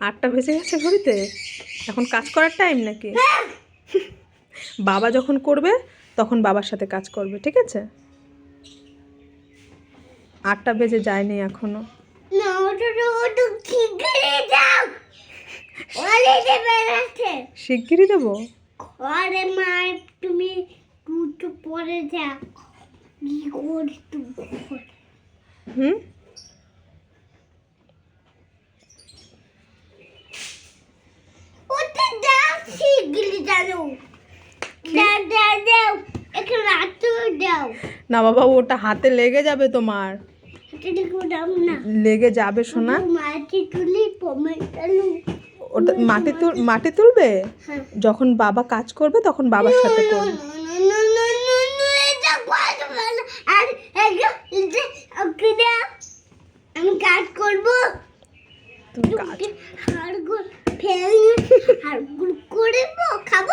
আটটা বেজে গেছে ঘড়িতে, এখন কাজ করার টাইম নাকি? বাবা যখন করবে তখন বাবার সাথে কাজ করবে, ঠিক আছে? 8টা বেজে যায়নি এখনো। শিগগিরই দেবো। তুমি পরে যাও। হুম, না বাবা, ওটা হাতে লেগে যাবে তোমার। লেগে যাবে সোনা। ওটা মাটি তুলবে। যখন বাবা কাজ করবে তখন বাবার সাথে করবে। আমি কাজ করবো। তুমি কাজ হাড়গুলো করবো, খাবো।